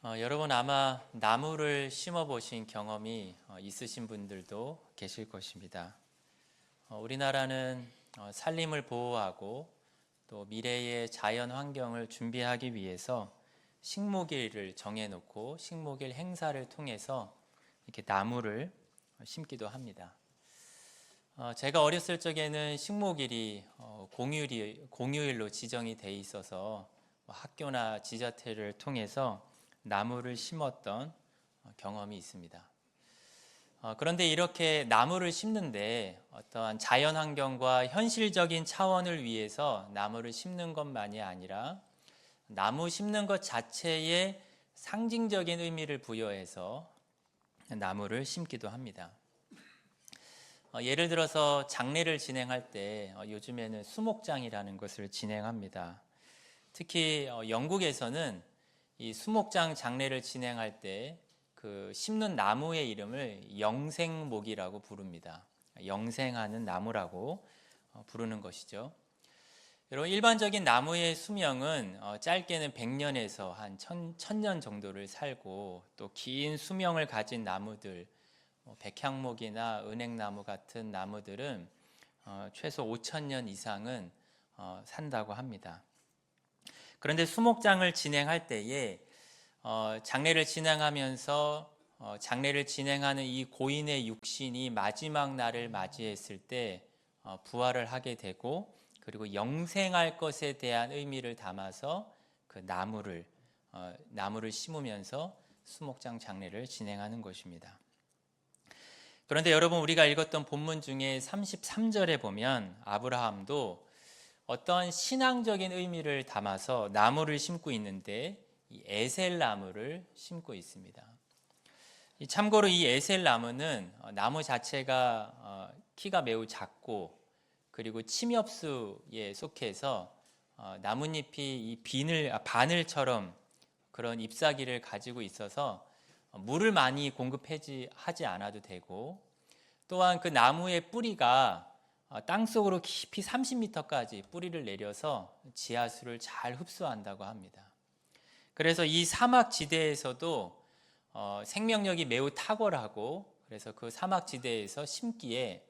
여러분 아마 나무를 심어 보신 경험이 있으신 분들도 계실 것입니다. 우리나라는 산림을 보호하고 또 미래의 자연 환경을 준비하기 위해서 식목일을 정해놓고 식목일 행사를 통해서 이렇게 나무를 심기도 합니다. 제가 어렸을 적에는 식목일이 공휴일로 지정이 돼 있어서 학교나 지자체를 통해서 나무를 심었던 경험이 있습니다. 그런데 이렇게 나무를 심는데 어떠한 자연환경과 현실적인 차원을 위해서 나무를 심는 것만이 아니라 나무 심는 것 자체에 상징적인 의미를 부여해서 나무를 심기도 합니다. 예를 들어서 장례를 진행할 때 요즘에는 수목장이라는 것을 진행합니다. 특히 영국에서는 이 수목장 장례를 진행할 때 그 심는 나무의 이름을 영생목이라고 부릅니다. 영생하는 나무라고 부르는 것이죠. 여러분, 일반적인 나무의 수명은 짧게는 100년에서 한 1000년 정도를 살고, 또 긴 수명을 가진 나무들, 백향목이나 은행나무 같은 나무들은 최소 5000년 이상은 산다고 합니다. 그런데 수목장을 진행할 때에 장례를 진행하면서 장례를 진행하는 이 고인의 육신이 마지막 날을 맞이했을 때 부활을 하게 되고, 그리고 영생할 것에 대한 의미를 담아서 그 나무를 심으면서 수목장 장례를 진행하는 것입니다. 그런데 여러분, 우리가 읽었던 본문 중에 33절에 보면 아브라함도 어떠한 신앙적인 의미를 담아서 나무를 심고 있는데 이 에셀 나무를 심고 있습니다. 참고로 이 에셀 나무는 나무 자체가 키가 매우 작고, 그리고 침엽수에 속해서 나뭇잎이 이 바늘처럼 그런 잎사귀를 가지고 있어서 물을 많이 공급하지 않아도 되고, 또한 그 나무의 뿌리가 땅속으로 깊이 30m까지 뿌리를 내려서 지하수를 잘 흡수한다고 합니다. 그래서 이 사막 지대에서도 생명력이 매우 탁월하고, 그래서 그 사막 지대에서 심기에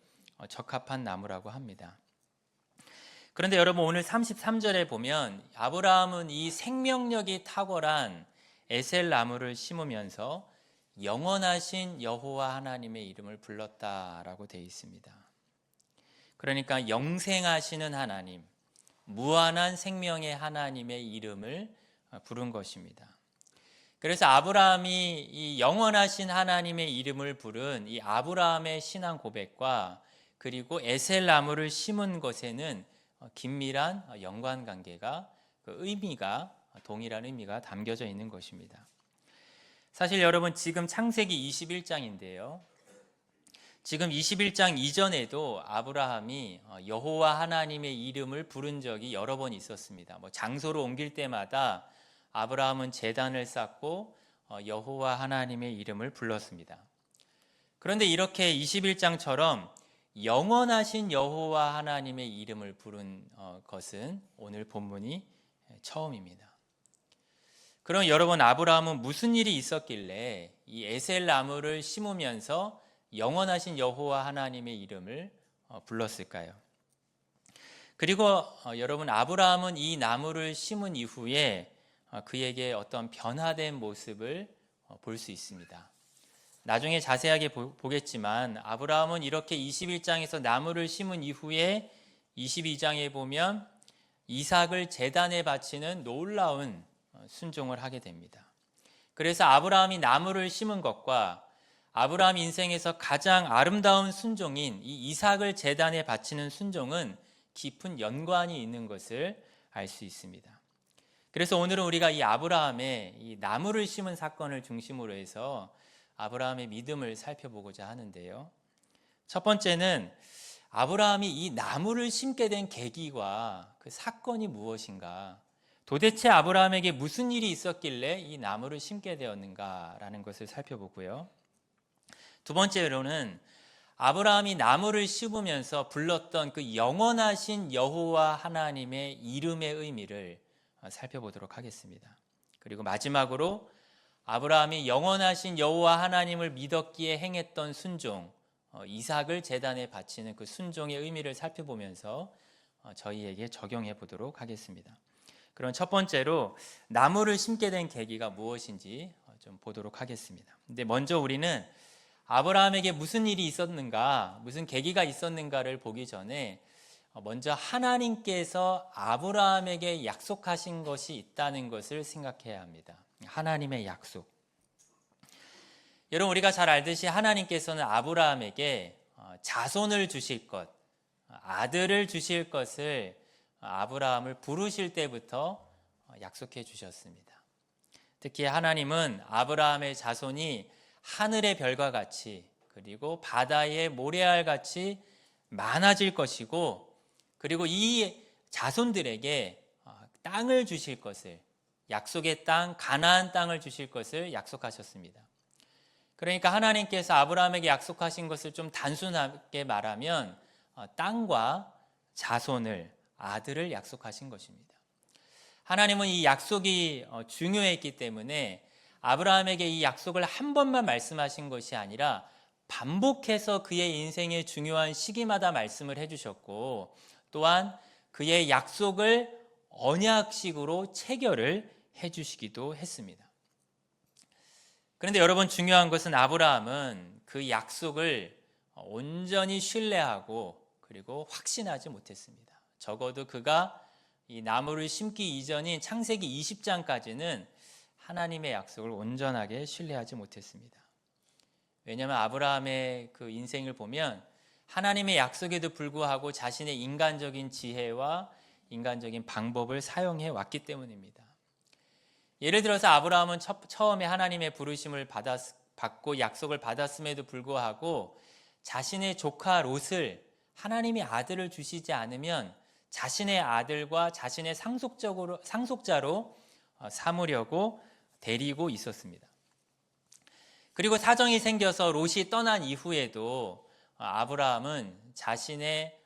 적합한 나무라고 합니다. 그런데 여러분, 오늘 33절에 보면 아브라함은 이 생명력이 탁월한 에셀 나무를 심으면서 영원하신 여호와 하나님의 이름을 불렀다라고 되어 있습니다. 그러니까 영생하시는 하나님, 무한한 생명의 하나님의 이름을 부른 것입니다. 그래서 아브라함이 이 영원하신 하나님의 이름을 부른 이 아브라함의 신앙 고백과 그리고 에셀 나무를 심은 것에는 긴밀한 연관관계가, 그 의미가, 동일한 의미가 담겨져 있는 것입니다. 사실 여러분, 지금 창세기 21장인데요. 지금 21장 이전에도 아브라함이 여호와 하나님의 이름을 부른 적이 여러 번 있었습니다. 장소를 옮길 때마다 아브라함은 제단을 쌓고 여호와 하나님의 이름을 불렀습니다. 그런데 이렇게 21장처럼 영원하신 여호와 하나님의 이름을 부른 것은 오늘 본문이 처음입니다. 그럼 여러분, 아브라함은 무슨 일이 있었길래 이 에셀 나무를 심으면서 영원하신 여호와 하나님의 이름을 불렀을까요? 그리고 여러분, 아브라함은 이 나무를 심은 이후에 그에게 어떤 변화된 모습을 볼 수 있습니다. 나중에 자세하게 보겠지만 아브라함은 이렇게 21장에서 나무를 심은 이후에 22장에 보면 이삭을 제단에 바치는 놀라운 순종을 하게 됩니다. 그래서 아브라함이 나무를 심은 것과 아브라함 인생에서 가장 아름다운 순종인 이 이삭을 제단에 바치는 순종은 깊은 연관이 있는 것을 알 수 있습니다. 그래서 오늘은 우리가 이 아브라함의 이 나무를 심은 사건을 중심으로 해서 아브라함의 믿음을 살펴보고자 하는데요. 첫 번째는 아브라함이 이 나무를 심게 된 계기와 그 사건이 무엇인가, 도대체 아브라함에게 무슨 일이 있었길래 이 나무를 심게 되었는가라는 것을 살펴보고요. 두 번째로는 아브라함이 나무를 심으면서 불렀던 그 영원하신 여호와 하나님의 이름의 의미를 살펴보도록 하겠습니다. 그리고 마지막으로 아브라함이 영원하신 여호와 하나님을 믿었기에 행했던 순종, 이삭을 제단에 바치는 그 순종의 의미를 살펴보면서 저희에게 적용해 보도록 하겠습니다. 그럼 첫 번째로 나무를 심게 된 계기가 무엇인지 좀 보도록 하겠습니다. 근데 먼저 우리는 아브라함에게 무슨 일이 있었는가, 무슨 계기가 있었는가를 보기 전에 먼저 하나님께서 아브라함에게 약속하신 것이 있다는 것을 생각해야 합니다. 하나님의 약속. 여러분, 우리가 잘 알듯이 하나님께서는 아브라함에게 자손을 주실 것, 아들을 주실 것을 아브라함을 부르실 때부터 약속해 주셨습니다. 특히 하나님은 아브라함의 자손이 하늘의 별과 같이, 그리고 바다의 모래알 같이 많아질 것이고, 그리고 이 자손들에게 땅을 주실 것을, 약속의 땅, 가나안 땅을 주실 것을 약속하셨습니다. 그러니까 하나님께서 아브라함에게 약속하신 것을 좀 단순하게 말하면 땅과 자손을, 아들을 약속하신 것입니다. 하나님은 이 약속이 중요했기 때문에 아브라함에게 이 약속을 한 번만 말씀하신 것이 아니라 반복해서 그의 인생의 중요한 시기마다 말씀을 해주셨고, 또한 그의 약속을 언약식으로 체결을 해주시기도 했습니다. 그런데 여러분, 중요한 것은 아브라함은 그 약속을 온전히 신뢰하고 그리고 확신하지 못했습니다. 적어도 그가 이 나무를 심기 이전인 창세기 20장까지는 하나님의 약속을 온전하게 신뢰하지 못했습니다. 왜냐하면 아브라함의 그 인생을 보면 하나님의 약속에도 불구하고 자신의 인간적인 지혜와 인간적인 방법을 사용해 왔기 때문입니다. 예를 들어서 아브라함은 처음에 하나님의 부르심을 받고 약속을 받았음에도 불구하고 자신의 조카 롯을 하나님이 아들을 주시지 않으면 자신의 아들과 자신의 상속자로 삼으려고 데리고 있었습니다. 그리고 사정이 생겨서 롯이 떠난 이후에도 아브라함은 자신의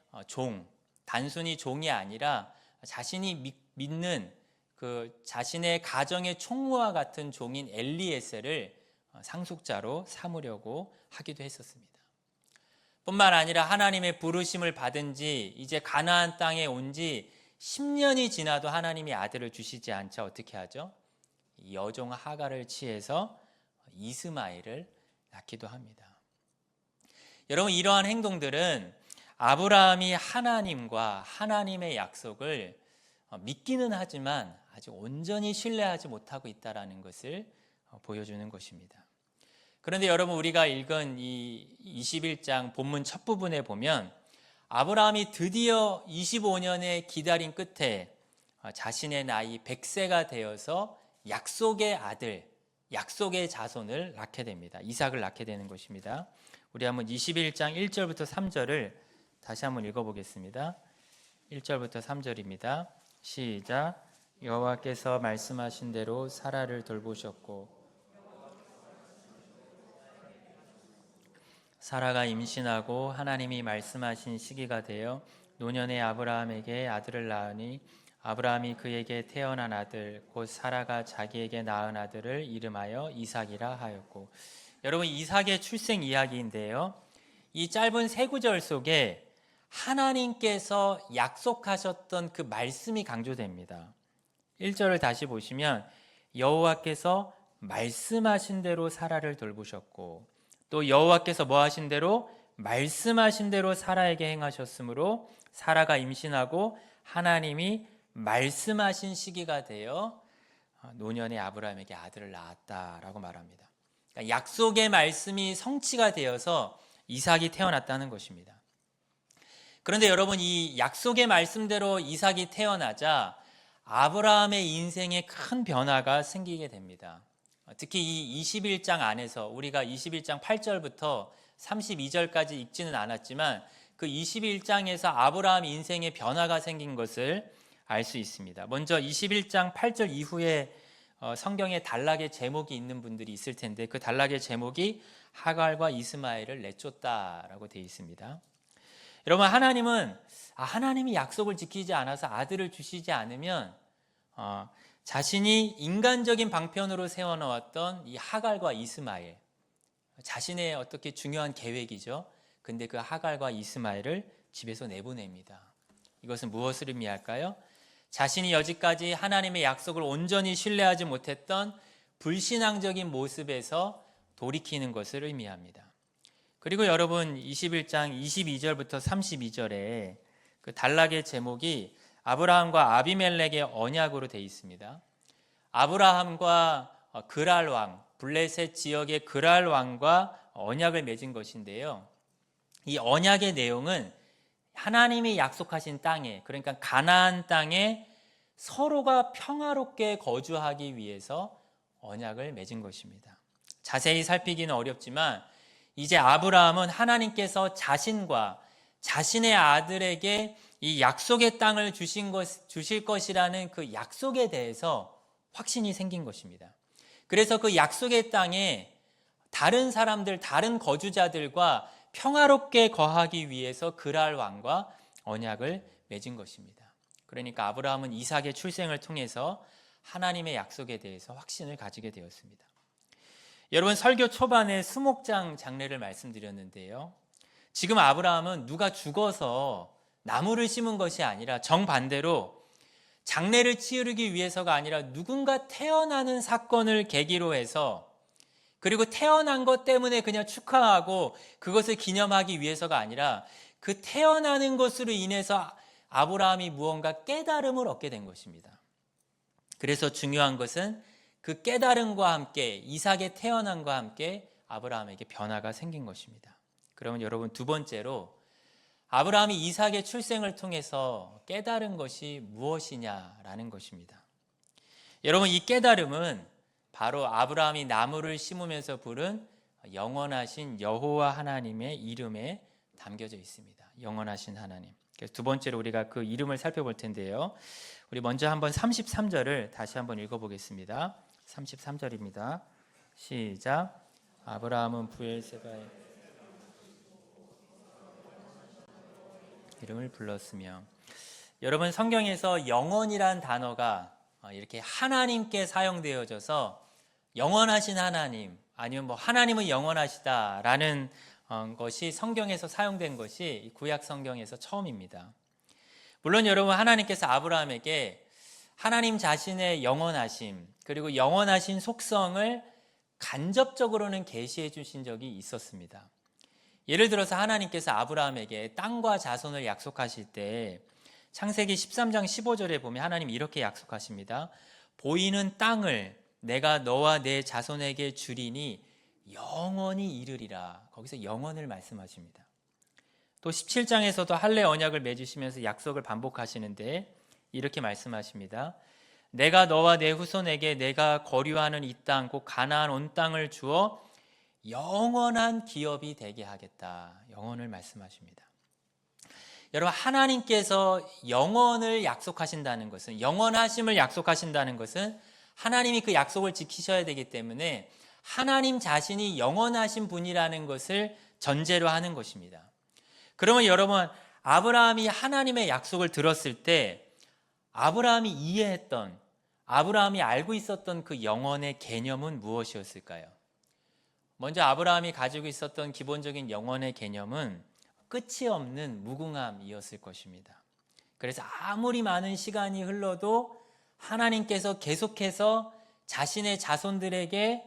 단순히 종이 아니라 자신이 믿는 그 자신의 가정의 총무와 같은 종인 엘리에셀을 상속자로 삼으려고 하기도 했었습니다. 뿐만 아니라 하나님의 부르심을 받은 지 이제 가나안 땅에 온 지 10년이 지나도 하나님이 아들을 주시지 않자 어떻게 하죠? 여종 하갈을 취해서 이스마엘을 낳기도 합니다. 여러분, 이러한 행동들은 아브라함이 하나님과 하나님의 약속을 믿기는 하지만 아직 온전히 신뢰하지 못하고 있다는 것을 보여주는 것입니다. 그런데 여러분, 우리가 읽은 이 21장 본문 첫 부분에 보면 아브라함이 드디어 25년의 기다림 끝에 자신의 나이 100세가 되어서 약속의 아들, 약속의 자손을 낳게 됩니다. 이삭을 낳게 되는 것입니다. 우리 한번 21장 1절부터 3절을 다시 한번 읽어보겠습니다. 1절부터 3절입니다. 시작. 여호와께서 말씀하신 대로 사라를 돌보셨고 사라가 임신하고 하나님이 말씀하신 시기가 되어 노년의 아브라함에게 아들을 낳으니 아브라함이 그에게 태어난 아들 곧 사라가 자기에게 낳은 아들을 이름하여 이삭이라 하였고. 여러분, 이삭의 출생 이야기인데요, 이 짧은 세 구절 속에 하나님께서 약속하셨던 그 말씀이 강조됩니다. 1절을 다시 보시면 여호와께서 말씀하신 대로 사라를 돌보셨고, 또 여호와께서 뭐 하신 대로? 말씀하신 대로 사라에게 행하셨으므로 사라가 임신하고 하나님이 말씀하신 시기가 되어 노년의 아브라함에게 아들을 낳았다라고 말합니다. 그러니까 약속의 말씀이 성취가 되어서 이삭이 태어났다는 것입니다. 그런데 여러분, 이 약속의 말씀대로 이삭이 태어나자 아브라함의 인생에 큰 변화가 생기게 됩니다. 특히 이 21장 안에서 우리가 21장 8절부터 32절까지 읽지는 않았지만 그 21장에서 아브라함 인생에 변화가 생긴 것을 알 수 있습니다. 먼저 21장 8절 이후에 성경에 단락의 제목이 있는 분들이 있을 텐데 그 단락의 제목이 하갈과 이스마엘을 내쫓다라고 되어 있습니다. 여러분, 하나님이 약속을 지키지 않아서 아들을 주시지 않으면 자신이 인간적인 방편으로 세워놓았던 이 하갈과 이스마엘, 자신의 어떻게 중요한 계획이죠. 근데 그 하갈과 이스마엘을 집에서 내보냅니다. 이것은 무엇을 의미할까요? 자신이 여지까지 하나님의 약속을 온전히 신뢰하지 못했던 불신앙적인 모습에서 돌이키는 것을 의미합니다. 그리고 여러분 21장 22절부터 32절에 그 단락의 제목이 아브라함과 아비멜렉의 언약으로 되어 있습니다. 아브라함과 그랄 왕, 블레셋 지역의 그랄 왕과 언약을 맺은 것인데요. 이 언약의 내용은 하나님이 약속하신 땅에, 그러니까 가나안 땅에 서로가 평화롭게 거주하기 위해서 언약을 맺은 것입니다. 자세히 살피기는 어렵지만 이제 아브라함은 하나님께서 자신과 자신의 아들에게 이 약속의 땅을 주실 것이라는 그 약속에 대해서 확신이 생긴 것입니다. 그래서 그 약속의 땅에 다른 사람들, 다른 거주자들과 평화롭게 거하기 위해서 그랄 왕과 언약을 맺은 것입니다. 그러니까 아브라함은 이삭의 출생을 통해서 하나님의 약속에 대해서 확신을 가지게 되었습니다. 여러분, 설교 초반에 수목장 장례를 말씀드렸는데요. 지금 아브라함은 누가 죽어서 나무를 심은 것이 아니라 정반대로 장례를 치르기 위해서가 아니라 누군가 태어나는 사건을 계기로 해서, 그리고 태어난 것 때문에 그냥 축하하고 그것을 기념하기 위해서가 아니라 그 태어나는 것으로 인해서 아브라함이 무언가 깨달음을 얻게 된 것입니다. 그래서 중요한 것은 그 깨달음과 함께 이삭의 태어남과 함께 아브라함에게 변화가 생긴 것입니다. 그러면 여러분, 두 번째로 아브라함이 이삭의 출생을 통해서 깨달은 것이 무엇이냐라는 것입니다. 여러분, 이 깨달음은 바로 아브라함이 나무를 심으면서 부른 영원하신 여호와 하나님의 이름에 담겨져 있습니다. 영원하신 하나님. 그래서 두 번째로 우리가 그 이름을 살펴볼 텐데요. 우리 먼저 한번 33절을 다시 한번 읽어보겠습니다. 33절입니다. 시작. 아브라함은 브엘세바의 이름을 불렀으며. 여러분, 성경에서 영원이란 단어가 이렇게 하나님께 사용되어져서 영원하신 하나님, 아니면 하나님은 영원하시다라는 것이 성경에서 사용된 것이 구약 성경에서 처음입니다. 물론 여러분, 하나님께서 아브라함에게 하나님 자신의 영원하심, 그리고 영원하신 속성을 간접적으로는 계시해 주신 적이 있었습니다. 예를 들어서 하나님께서 아브라함에게 땅과 자손을 약속하실 때 창세기 13장 15절에 보면 하나님 이렇게 약속하십니다. 보이는 땅을 내가 너와 내 자손에게 주리니 영원히 이르리라. 거기서 영원을 말씀하십니다. 또 17장에서도 할례 언약을 맺으시면서 약속을 반복하시는데 이렇게 말씀하십니다. 내가 너와 내 후손에게 내가 거류하는 이 땅 곧 가나안 온 땅을 주어 영원한 기업이 되게 하겠다. 영원을 말씀하십니다. 여러분, 하나님께서 영원을 약속하신다는 것은, 영원하심을 약속하신다는 것은 하나님이 그 약속을 지키셔야 되기 때문에 하나님 자신이 영원하신 분이라는 것을 전제로 하는 것입니다. 그러면 여러분, 아브라함이 하나님의 약속을 들었을 때 아브라함이 이해했던, 아브라함이 알고 있었던 그 영원의 개념은 무엇이었을까요? 먼저 아브라함이 가지고 있었던 기본적인 영원의 개념은 끝이 없는 무궁함이었을 것입니다. 그래서 아무리 많은 시간이 흘러도 하나님께서 계속해서 자신의 자손들에게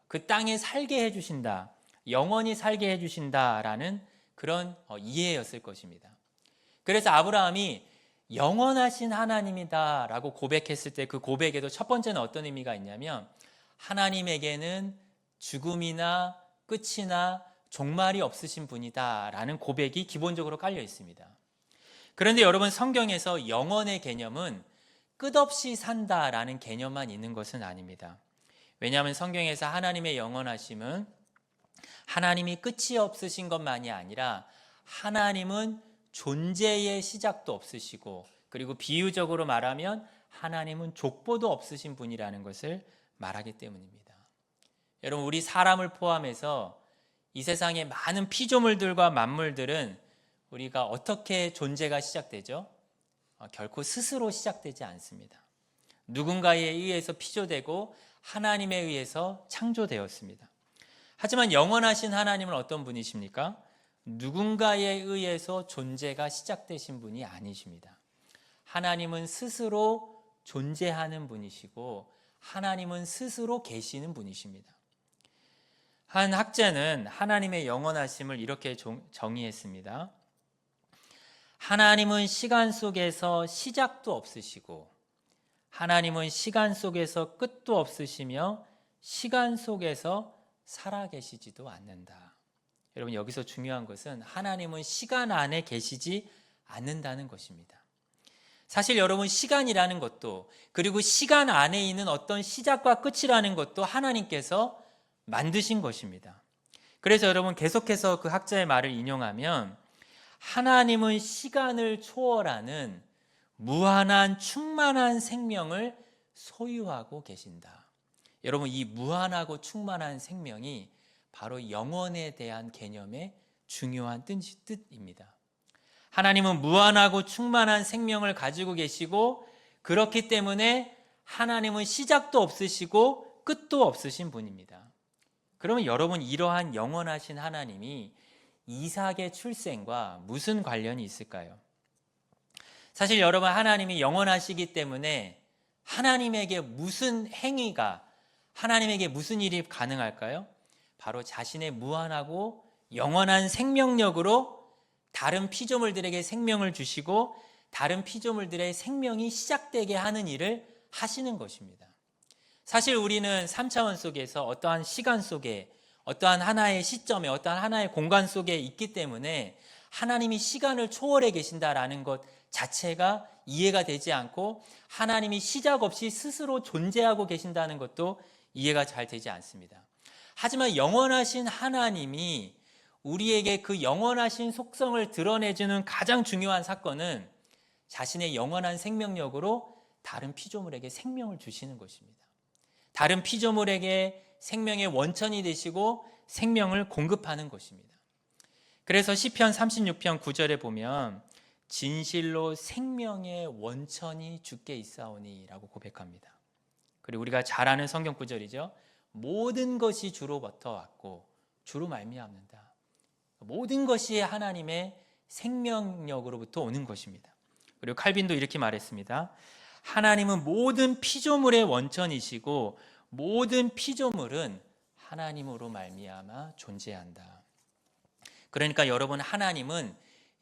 그 땅에 살게 해주신다, 영원히 살게 해주신다라는 그런 이해였을 것입니다. 그래서 아브라함이 영원하신 하나님이다 라고 고백했을 때 그 고백에도 첫 번째는 어떤 의미가 있냐면 하나님에게는 죽음이나 끝이나 종말이 없으신 분이다 라는 고백이 기본적으로 깔려 있습니다. 그런데 여러분, 성경에서 영원의 개념은 끝없이 산다라는 개념만 있는 것은 아닙니다. 왜냐하면 성경에서 하나님의 영원하심은 하나님이 끝이 없으신 것만이 아니라 하나님은 존재의 시작도 없으시고, 그리고 비유적으로 말하면 하나님은 족보도 없으신 분이라는 것을 말하기 때문입니다. 여러분, 우리 사람을 포함해서 이 세상의 많은 피조물들과 만물들은 우리가 어떻게 존재가 시작되죠? 결코 스스로 시작되지 않습니다. 누군가에 의해서 피조되고 하나님에 의해서 창조되었습니다. 하지만 영원하신 하나님은 어떤 분이십니까? 누군가에 의해서 존재가 시작되신 분이 아니십니다. 하나님은 스스로 존재하는 분이시고 하나님은 스스로 계시는 분이십니다. 한 학자는 하나님의 영원하심을 이렇게 정의했습니다. 하나님은 시간 속에서 시작도 없으시고 하나님은 시간 속에서 끝도 없으시며 시간 속에서 살아계시지도 않는다. 여러분, 여기서 중요한 것은 하나님은 시간 안에 계시지 않는다는 것입니다. 사실 여러분, 시간이라는 것도 그리고 시간 안에 있는 어떤 시작과 끝이라는 것도 하나님께서 만드신 것입니다. 그래서 여러분, 계속해서 그 학자의 말을 인용하면 하나님은 시간을 초월하는 무한한 충만한 생명을 소유하고 계신다. 여러분, 이 무한하고 충만한 생명이 바로 영원에 대한 개념의 중요한 뜻입니다. 하나님은 무한하고 충만한 생명을 가지고 계시고 그렇기 때문에 하나님은 시작도 없으시고 끝도 없으신 분입니다. 그러면 여러분, 이러한 영원하신 하나님이 이삭의 출생과 무슨 관련이 있을까요? 사실 여러분, 하나님이 영원하시기 때문에 하나님에게 무슨 행위가, 하나님에게 무슨 일이 가능할까요? 바로 자신의 무한하고 영원한 생명력으로 다른 피조물들에게 생명을 주시고 다른 피조물들의 생명이 시작되게 하는 일을 하시는 것입니다. 사실 우리는 3차원 속에서 어떠한 시간 속에 어떠한 하나의 시점에 어떠한 하나의 공간 속에 있기 때문에 하나님이 시간을 초월해 계신다라는 것 자체가 이해가 되지 않고 하나님이 시작 없이 스스로 존재하고 계신다는 것도 이해가 잘 되지 않습니다. 하지만 영원하신 하나님이 우리에게 그 영원하신 속성을 드러내주는 가장 중요한 사건은 자신의 영원한 생명력으로 다른 피조물에게 생명을 주시는 것입니다. 다른 피조물에게 생명의 원천이 되시고 생명을 공급하는 것입니다. 그래서 시편 36편 9절에 보면 진실로 생명의 원천이 주께 있사오니 라고 고백합니다. 그리고 우리가 잘 아는 성경 구절이죠. 모든 것이 주로부터 왔고 주로 말미암는다. 모든 것이 하나님의 생명력으로부터 오는 것입니다. 그리고 칼빈도 이렇게 말했습니다. 하나님은 모든 피조물의 원천이시고 모든 피조물은 하나님으로 말미암아 존재한다. 그러니까 여러분, 하나님은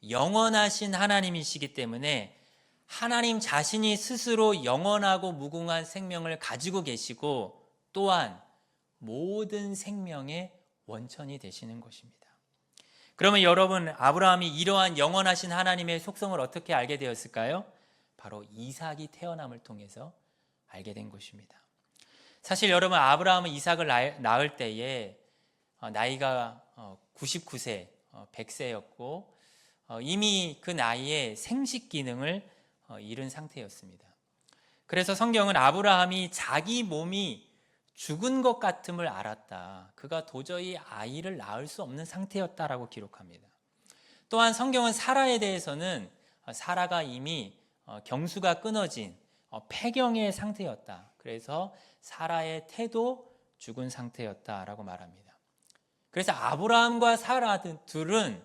영원하신 하나님이시기 때문에 하나님 자신이 스스로 영원하고 무궁한 생명을 가지고 계시고 또한 모든 생명의 원천이 되시는 것입니다. 그러면 여러분, 아브라함이 이러한 영원하신 하나님의 속성을 어떻게 알게 되었을까요? 바로 이삭이 태어남을 통해서 알게 된 것입니다. 사실 여러분, 아브라함은 이삭을 낳을 때에 나이가 99세, 100세였고 이미 그 나이에 생식 기능을 잃은 상태였습니다. 그래서 성경은 아브라함이 자기 몸이 죽은 것 같음을 알았다. 그가 도저히 아이를 낳을 수 없는 상태였다라고 기록합니다. 또한 성경은 사라에 대해서는 사라가 이미 경수가 끊어진 폐경의 상태였다. 그래서 사라의 태도 죽은 상태였다라고 말합니다. 그래서 아브라함과 사라 둘은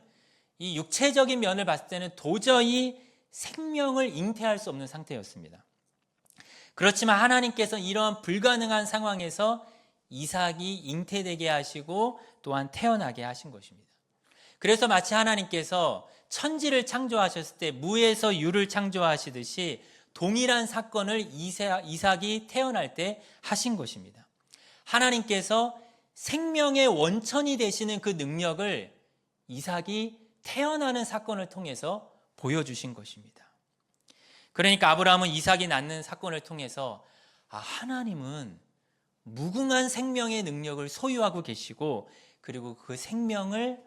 이 육체적인 면을 봤을 때는 도저히 생명을 잉태할 수 없는 상태였습니다. 그렇지만 하나님께서 이러한 불가능한 상황에서 이삭이 잉태되게 하시고 또한 태어나게 하신 것입니다. 그래서 마치 하나님께서 천지를 창조하셨을 때 무에서 유를 창조하시듯이 동일한 사건을 이삭이 태어날 때 하신 것입니다. 하나님께서 생명의 원천이 되시는 그 능력을 이삭이 태어나는 사건을 통해서 보여주신 것입니다. 그러니까 아브라함은 이삭이 낳는 사건을 통해서 하나님은 무궁한 생명의 능력을 소유하고 계시고 그리고 그 생명을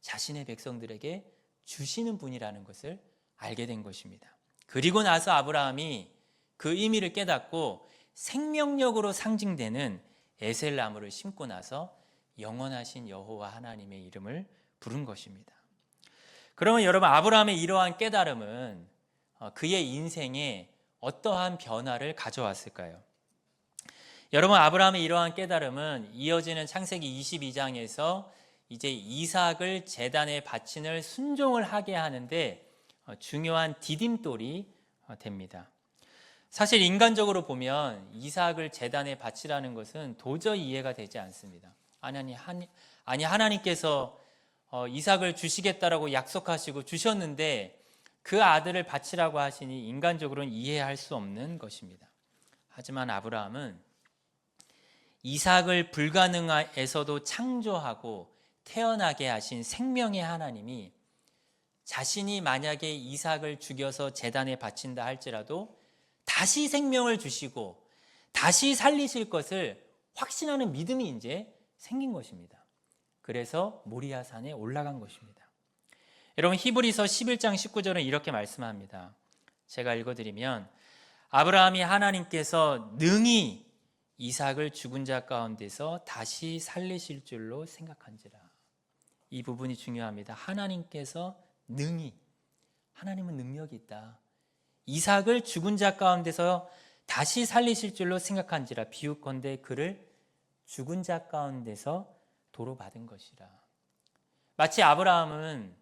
자신의 백성들에게 주시는 분이라는 것을 알게 된 것입니다. 그리고 나서 아브라함이 그 의미를 깨닫고 생명력으로 상징되는 에셀나무를 심고 나서 영원하신 여호와 하나님의 이름을 부른 것입니다. 그러면 여러분, 아브라함의 이러한 깨달음은 그의 인생에 어떠한 변화를 가져왔을까요? 여러분, 아브라함의 이러한 깨달음은 이어지는 창세기 22장에서 이제 이삭을 제단에 바치는 순종을 하게 하는데 중요한 디딤돌이 됩니다. 사실 인간적으로 보면 이삭을 제단에 바치라는 것은 도저히 이해가 되지 않습니다. 아니 하나님께서 이삭을 주시겠다라고 약속하시고 주셨는데 그 아들을 바치라고 하시니 인간적으로는 이해할 수 없는 것입니다. 하지만 아브라함은 이삭을 불가능에서도 창조하고 태어나게 하신 생명의 하나님이 자신이 만약에 이삭을 죽여서 제단에 바친다 할지라도 다시 생명을 주시고 다시 살리실 것을 확신하는 믿음이 이제 생긴 것입니다. 그래서 모리아산에 올라간 것입니다. 여러분, 히브리서 11장 19절은 이렇게 말씀합니다. 제가 읽어드리면 아브라함이 하나님께서 능히 이삭을 죽은 자 가운데서 다시 살리실 줄로 생각한지라. 이 부분이 중요합니다. 하나님께서 능히, 하나님은 능력이 있다. 이삭을 죽은 자 가운데서 다시 살리실 줄로 생각한지라. 비유컨대 그를 죽은 자 가운데서 도로 받은 것이라. 마치 아브라함은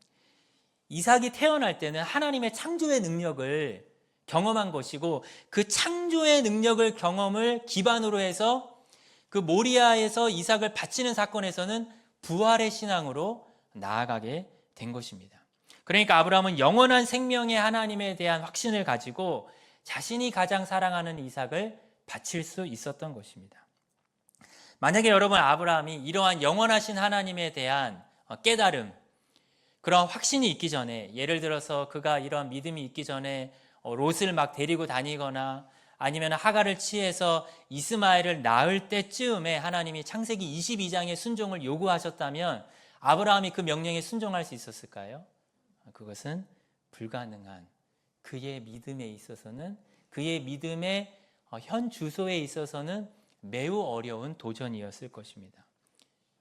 이삭이 태어날 때는 하나님의 창조의 능력을 경험한 것이고 그 창조의 능력을 경험을 기반으로 해서 그 모리아에서 이삭을 바치는 사건에서는 부활의 신앙으로 나아가게 된 것입니다. 그러니까 아브라함은 영원한 생명의 하나님에 대한 확신을 가지고 자신이 가장 사랑하는 이삭을 바칠 수 있었던 것입니다. 만약에 여러분 아브라함이 이러한 영원하신 하나님에 대한 깨달음, 그런 확신이 있기 전에, 예를 들어서 그가 이러한 믿음이 있기 전에 롯을 막 데리고 다니거나 아니면 하갈을 취해서 이스마엘을 낳을 때쯤에 하나님이 창세기 22장의 순종을 요구하셨다면 아브라함이 그 명령에 순종할 수 있었을까요? 그것은 불가능한, 그의 믿음에 있어서는, 그의 믿음의 현 주소에 있어서는 매우 어려운 도전이었을 것입니다.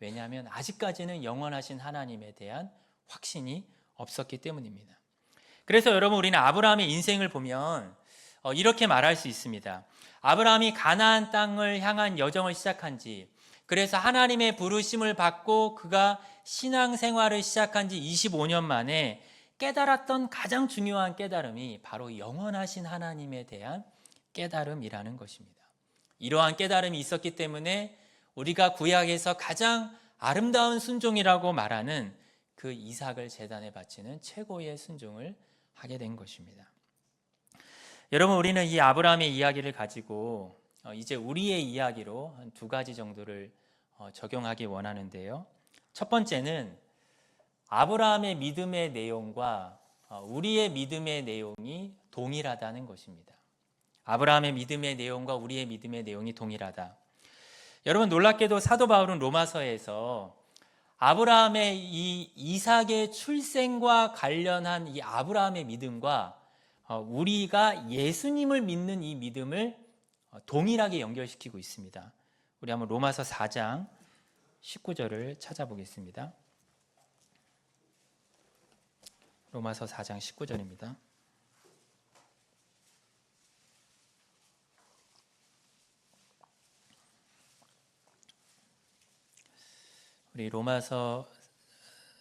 왜냐하면 아직까지는 영원하신 하나님에 대한 확신이 없었기 때문입니다. 그래서 여러분, 우리는 아브라함의 인생을 보면 이렇게 말할 수 있습니다. 아브라함이 가나안 땅을 향한 여정을 시작한 지, 그래서 하나님의 부르심을 받고 그가 신앙생활을 시작한 지 25년 만에 깨달았던 가장 중요한 깨달음이 바로 영원하신 하나님에 대한 깨달음이라는 것입니다. 이러한 깨달음이 있었기 때문에 우리가 구약에서 가장 아름다운 순종이라고 말하는 그 이삭을 제단에 바치는 최고의 순종을 하게 된 것입니다. 여러분, 우리는 이 아브라함의 이야기를 가지고 이제 우리의 이야기로 한 두 가지 정도를 적용하기 원하는데요. 첫 번째는 아브라함의 믿음의 내용과 우리의 믿음의 내용이 동일하다는 것입니다. 아브라함의 믿음의 내용과 우리의 믿음의 내용이 동일하다. 여러분, 놀랍게도 사도 바울은 로마서에서 아브라함의 이 이삭의 출생과 관련한 이 아브라함의 믿음과 우리가 예수님을 믿는 이 믿음을 동일하게 연결시키고 있습니다. 우리 한번 로마서 4장 19절을 찾아보겠습니다. 로마서 4장 19절입니다. 우리 로마서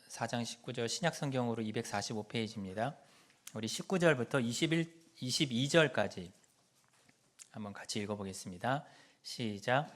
4장 19절 신약성경으로 245페이지입니다. 우리 19절부터 22절까지 한번 같이 읽어보겠습니다. 시작.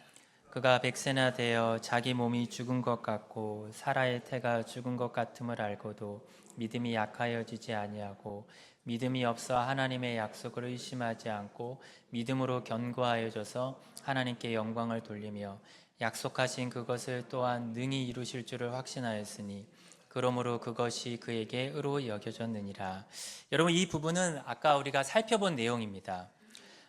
그가 백세나 되어 자기 몸이 죽은 것 같고 사라의 태가 죽은 것 같음을 알고도 믿음이 약하여지지 아니하고 믿음이 없어 하나님의 약속을 의심하지 않고 믿음으로 견고하여져서 하나님께 영광을 돌리며 약속하신 그것을 또한 능히 이루실 줄을 확신하였으니 그러므로 그것이 그에게 의로 여겨졌느니라. 여러분, 이 부분은 아까 우리가 살펴본 내용입니다.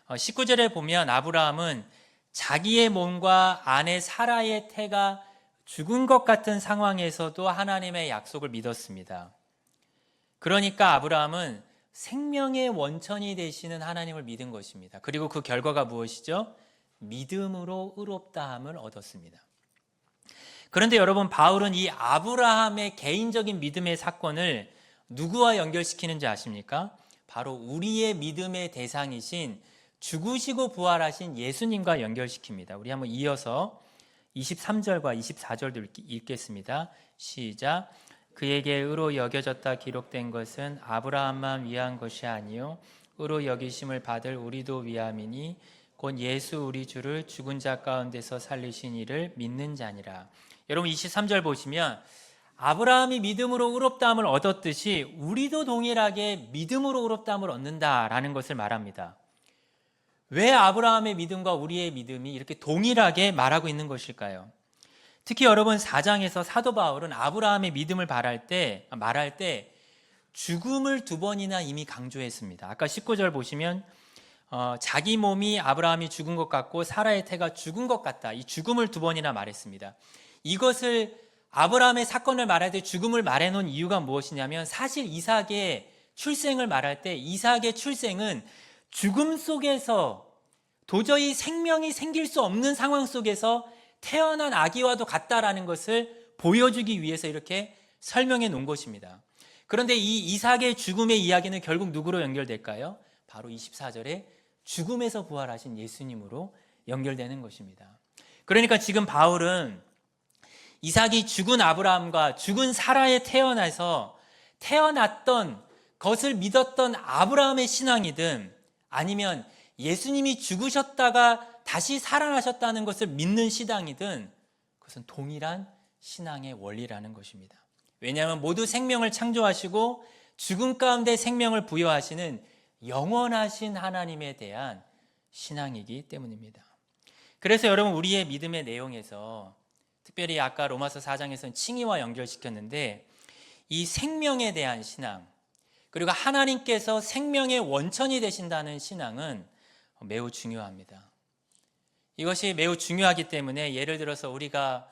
19절에 보면 아브라함은 자기의 몸과 아내 사라의 태가 죽은 것 같은 상황에서도 하나님의 약속을 믿었습니다. 그러니까 아브라함은 생명의 원천이 되시는 하나님을 믿은 것입니다. 그리고 그 결과가 무엇이죠? 믿음으로 의롭다함을 얻었습니다. 그런데 여러분, 바울은 이 아브라함의 개인적인 믿음의 사건을 누구와 연결시키는지 아십니까? 바로 우리의 믿음의 대상이신 죽으시고 부활하신 예수님과 연결시킵니다. 우리 한번 이어서 23절과 24절도 읽겠습니다. 시작. 그에게 의로 여겨졌다 기록된 것은 아브라함만 위한 것이 아니요 의로 여기심을 받을 우리도 위함이니 곧 예수 우리 주를 죽은 자 가운데서 살리신 이를 믿는 자니라. 여러분 23절 보시면 아브라함이 믿음으로 의롭다함을 얻었듯이 우리도 동일하게 믿음으로 의롭다함을 얻는다라는 것을 말합니다. 왜 아브라함의 믿음과 우리의 믿음이 이렇게 동일하게 말하고 있는 것일까요? 특히 여러분 4장에서 사도 바울은 아브라함의 믿음을 말할 때 죽음을 2번이나 이미 강조했습니다. 아까 19절 보시면 자기 몸이 아브라함이 죽은 것 같고 사라의 태가 죽은 것 같다. 이 죽음을 2번이나 말했습니다. 이것을 아브라함의 사건을 말할 때 죽음을 말해놓은 이유가 무엇이냐면 사실 이삭의 출생을 말할 때 이삭의 출생은 죽음 속에서 도저히 생명이 생길 수 없는 상황 속에서 태어난 아기와도 같다라는 것을 보여주기 위해서 이렇게 설명해 놓은 것입니다. 그런데 이 이삭의 죽음의 이야기는 결국 누구로 연결될까요? 바로 24절에 죽음에서 부활하신 예수님으로 연결되는 것입니다. 그러니까 지금 바울은 이삭이 죽은 아브라함과 죽은 사라에 태어났던 것을 믿었던 아브라함의 신앙이든 아니면 예수님이 죽으셨다가 다시 살아나셨다는 것을 믿는 신앙이든 그것은 동일한 신앙의 원리라는 것입니다. 왜냐하면 모두 생명을 창조하시고 죽음 가운데 생명을 부여하시는 영원하신 하나님에 대한 신앙이기 때문입니다. 그래서 여러분 우리의 믿음의 내용에서 특별히 아까 로마서 4장에서는 칭의와 연결시켰는데 이 생명에 대한 신앙 그리고 하나님께서 생명의 원천이 되신다는 신앙은 매우 중요합니다. 이것이 매우 중요하기 때문에 예를 들어서 우리가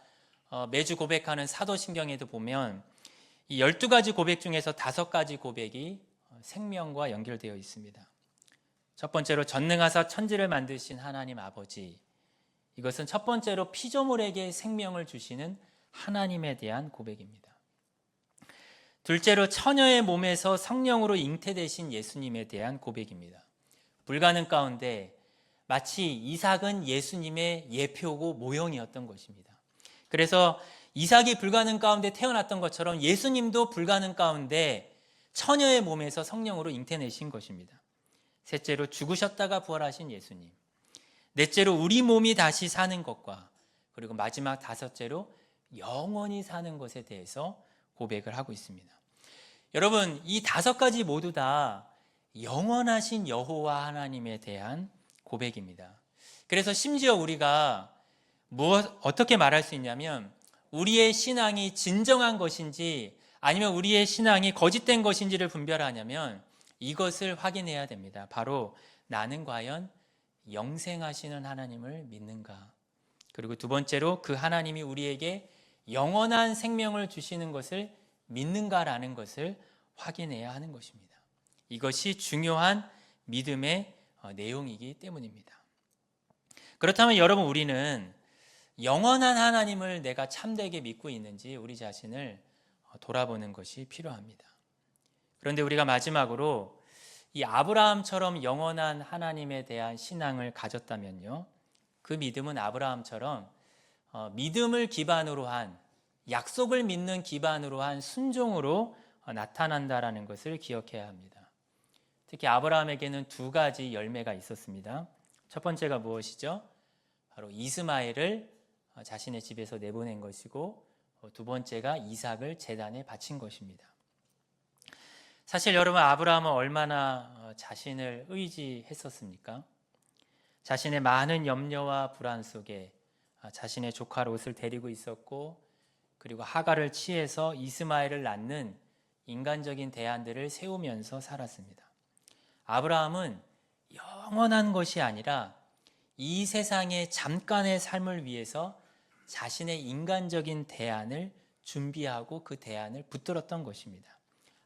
매주 고백하는 사도신경에도 보면 이 12가지 고백 중에서 5가지 고백이 생명과 연결되어 있습니다. 첫 번째로 전능하사 천지를 만드신 하나님 아버지, 이것은 첫 번째로 피조물에게 생명을 주시는 하나님에 대한 고백입니다. 둘째로 처녀의 몸에서 성령으로 잉태되신 예수님에 대한 고백입니다. 불가능 가운데 마치 이삭은 예수님의 예표고 모형이었던 것입니다. 그래서 이삭이 불가능 가운데 태어났던 것처럼 예수님도 불가능 가운데 처녀의 몸에서 성령으로 잉태내신 것입니다. 셋째로 죽으셨다가 부활하신 예수님. 넷째로 우리 몸이 다시 사는 것과 그리고 마지막 5째로 영원히 사는 것에 대해서 고백을 하고 있습니다. 여러분 이 5가지 모두 다 영원하신 여호와 하나님에 대한 고백입니다. 그래서 심지어 우리가 어떻게 말할 수 있냐면 우리의 신앙이 진정한 것인지 아니면 우리의 신앙이 거짓된 것인지를 분별하냐면 이것을 확인해야 됩니다. 바로 나는 과연 영생하시는 하나님을 믿는가? 그리고 두 번째로 그 하나님이 우리에게 영원한 생명을 주시는 것을 믿는가라는 것을 확인해야 하는 것입니다. 이것이 중요한 믿음의 내용이기 때문입니다. 그렇다면 여러분 우리는 영원한 하나님을 내가 참되게 믿고 있는지 우리 자신을 돌아보는 것이 필요합니다. 그런데 우리가 마지막으로 이 아브라함처럼 영원한 하나님에 대한 신앙을 가졌다면요, 그 믿음은 아브라함처럼 믿음을 기반으로 한 약속을 믿는 기반으로 한 순종으로 나타난다라는 것을 기억해야 합니다. 특히 아브라함에게는 2가지 열매가 있었습니다. 첫 번째가 무엇이죠? 바로 이스마엘을 자신의 집에서 내보낸 것이고 두 번째가 이삭을 제단에 바친 것입니다. 사실 여러분 아브라함은 얼마나 자신을 의지했었습니까? 자신의 많은 염려와 불안 속에 자신의 조카 롯을 데리고 있었고 그리고 하갈을 취해서 이스마엘을 낳는 인간적인 대안들을 세우면서 살았습니다. 아브라함은 영원한 것이 아니라 이 세상의 잠깐의 삶을 위해서 자신의 인간적인 대안을 준비하고 그 대안을 붙들었던 것입니다.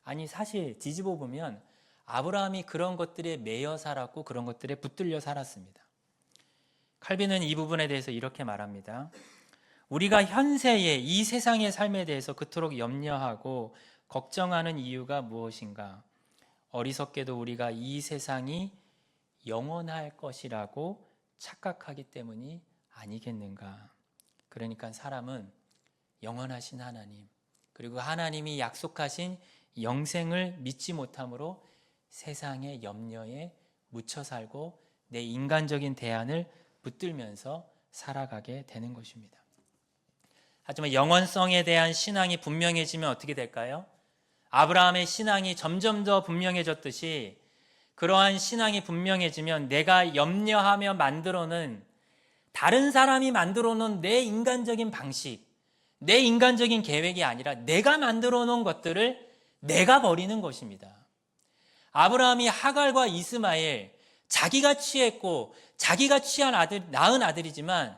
아니 사실 뒤집어 보면 아브라함이 그런 것들에 매여 살았고 그런 것들에 붙들려 살았습니다. 칼빈은 이 부분에 대해서 이렇게 말합니다. 우리가 현세의 이 세상의 삶에 대해서 그토록 염려하고 걱정하는 이유가 무엇인가? 어리석게도 우리가 이 세상이 영원할 것이라고 착각하기 때문이 아니겠는가. 그러니까 사람은 영원하신 하나님, 그리고 하나님이 약속하신 영생을 믿지 못함으로 세상의 염려에 묻혀 살고 내 인간적인 대안을 붙들면서 살아가게 되는 것입니다. 하지만 영원성에 대한 신앙이 분명해지면 어떻게 될까요? 아브라함의 신앙이 점점 더 분명해졌듯이 그러한 신앙이 분명해지면 내가 염려하며 만들어놓은 다른 사람이 만들어놓은 내 인간적인 방식, 내 인간적인 계획이 아니라 내가 만들어놓은 것들을 내가 버리는 것입니다. 아브라함이 하갈과 이스마엘, 자기가 취했고 자기가 취한 아들, 낳은 아들이지만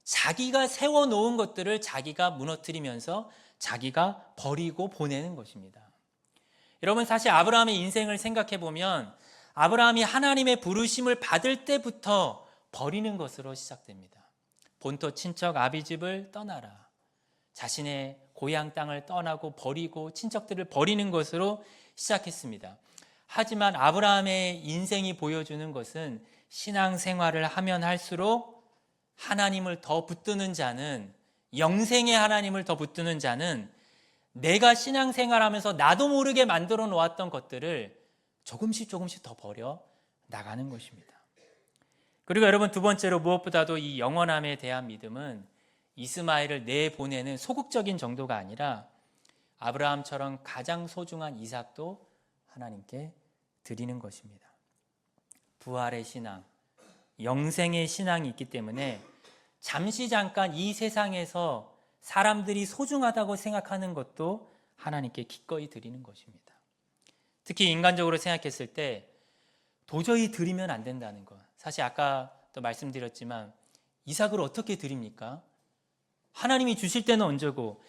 자기가 세워놓은 것들을 자기가 무너뜨리면서 자기가 버리고 보내는 것입니다. 여러분, 사실 아브라함의 인생을 생각해 보면 아브라함이 하나님의 부르심을 받을 때부터 버리는 것으로 시작됩니다. 본토 친척 아비집을 떠나라. 자신의 고향 땅을 떠나고 버리고 친척들을 버리는 것으로 시작했습니다. 하지만 아브라함의 인생이 보여주는 것은 신앙생활을 하면 할수록 하나님을 더 붙드는 자는, 영생의 하나님을 더 붙드는 자는 내가 신앙생활하면서 나도 모르게 만들어 놓았던 것들을 조금씩 더 버려 나가는 것입니다. 그리고 여러분, 두 번째로 무엇보다도 이 영원함에 대한 믿음은 이스마엘을 내보내는 소극적인 정도가 아니라 아브라함처럼 가장 소중한 이삭도 하나님께 드리는 것입니다. 부활의 신앙, 영생의 신앙이 있기 때문에 잠시 잠깐 이 세상에서 사람들이 소중하다고 생각하는 것도 하나님께 기꺼이 드리는 것입니다. 특히 인간적으로 생각했을 때 도저히 드리면 안 된다는 것. 사실 아까도 말씀드렸지만 이삭을 어떻게 드립니까? 하나님이 주실 때는 언제고,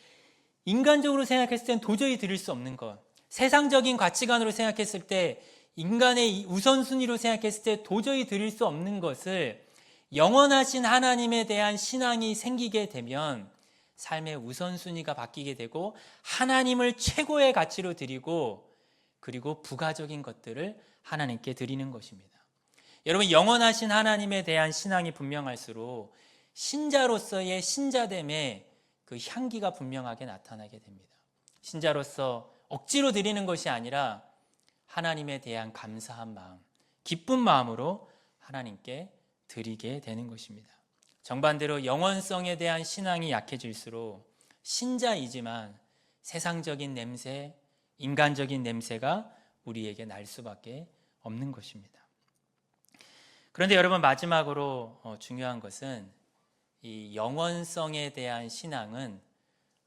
인간적으로 생각했을 때는 도저히 드릴 수 없는 것, 세상적인 가치관으로 생각했을 때, 인간의 우선순위로 생각했을 때 도저히 드릴 수 없는 것을 영원하신 하나님에 대한 신앙이 생기게 되면 삶의 우선순위가 바뀌게 되고 하나님을 최고의 가치로 드리고, 그리고 부가적인 것들을 하나님께 드리는 것입니다. 여러분, 영원하신 하나님에 대한 신앙이 분명할수록 신자로서의 신자됨의 그 향기가 분명하게 나타나게 됩니다. 신자로서 억지로 드리는 것이 아니라 하나님에 대한 감사한 마음, 기쁜 마음으로 하나님께 드리게 되는 것입니다. 정반대로 영원성에 대한 신앙이 약해질수록 신자이지만 세상적인 냄새, 인간적인 냄새가 우리에게 날 수밖에 없는 것입니다. 그런데 여러분, 마지막으로 중요한 것은 이 영원성에 대한 신앙은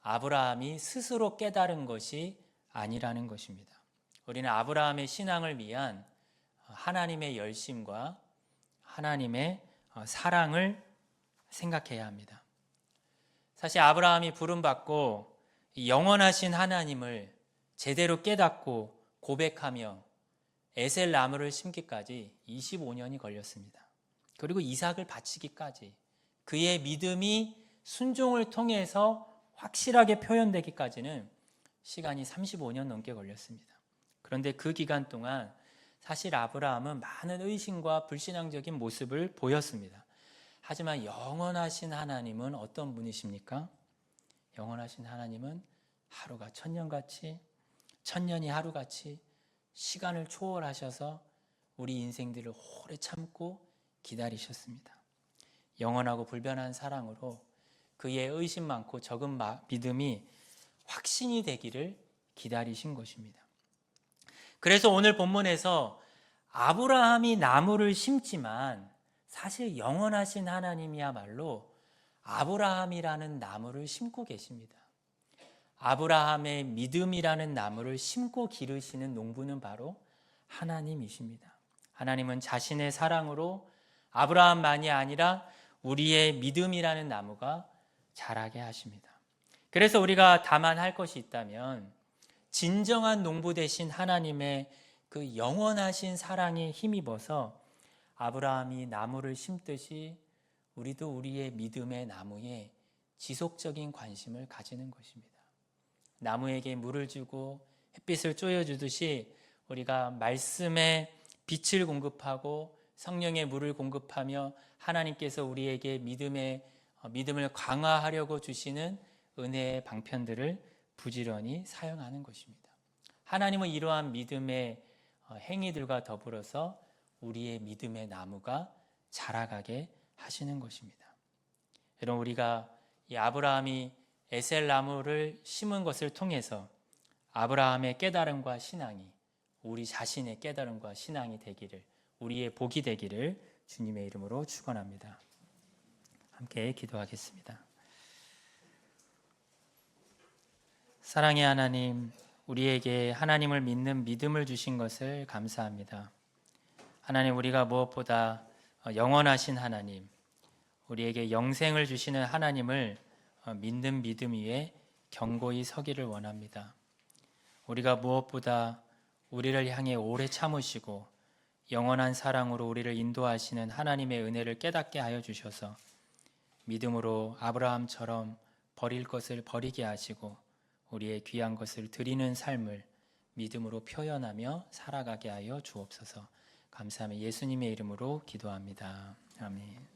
아브라함이 스스로 깨달은 것이 아니라는 것입니다. 우리는 아브라함의 신앙을 위한 하나님의 열심과 하나님의 사랑을 생각해야 합니다. 사실 아브라함이 부름받고 영원하신 하나님을 제대로 깨닫고 고백하며 에셀 나무를 심기까지 25년이 걸렸습니다. 그리고 이삭을 바치기까지 그의 믿음이 순종을 통해서 확실하게 표현되기까지는 시간이 35년 넘게 걸렸습니다. 그런데 그 기간 동안 사실 아브라함은 많은 의심과 불신앙적인 모습을 보였습니다. 하지만 영원하신 하나님은 어떤 분이십니까? 영원하신 하나님은 하루가 천년같이, 천년이 하루같이 시간을 초월하셔서 우리 인생들을 오래 참고 기다리셨습니다. 영원하고 불변한 사랑으로 그의 의심 많고 적은 믿음이 확신이 되기를 기다리신 것입니다. 그래서 오늘 본문에서 아브라함이 나무를 심지만 사실 영원하신 하나님이야말로 아브라함이라는 나무를 심고 계십니다. 아브라함의 믿음이라는 나무를 심고 기르시는 농부는 바로 하나님이십니다. 하나님은 자신의 사랑으로 아브라함만이 아니라 우리의 믿음이라는 나무가 자라게 하십니다. 그래서 우리가 다만 할 것이 있다면 진정한 농부 되신 하나님의 그 영원하신 사랑에 힘입어서 아브라함이 나무를 심듯이 우리도 우리의 믿음의 나무에 지속적인 관심을 가지는 것입니다. 나무에게 물을 주고 햇빛을 쬐어주듯이 우리가 말씀의 빛을 공급하고 성령의 물을 공급하며 하나님께서 우리에게 믿음을 강화하려고 주시는 은혜의 방편들을 부지런히 사용하는 것입니다. 하나님은 이러한 믿음의 행위들과 더불어서 우리의 믿음의 나무가 자라가게 하시는 것입니다. 여러분, 우리가 이 아브라함이 에셀 나무를 심은 것을 통해서 아브라함의 깨달음과 신앙이 우리 자신의 깨달음과 신앙이 되기를, 우리의 복이 되기를 주님의 이름으로 축원합니다. 함께 기도하겠습니다. 사랑의 하나님, 우리에게 하나님을 믿는 믿음을 주신 것을 감사합니다. 하나님, 우리가 무엇보다 영원하신 하나님, 우리에게 영생을 주시는 하나님을 믿는 믿음 위에 견고히 서기를 원합니다. 우리가 무엇보다 우리를 향해 오래 참으시고 영원한 사랑으로 우리를 인도하시는 하나님의 은혜를 깨닫게 하여 주셔서 믿음으로 아브라함처럼 버릴 것을 버리게 하시고 우리의 귀한 것을 드리는 삶을 믿음으로 표현하며 살아가게 하여 주옵소서. 감사하며 예수님의 이름으로 기도합니다. 아멘.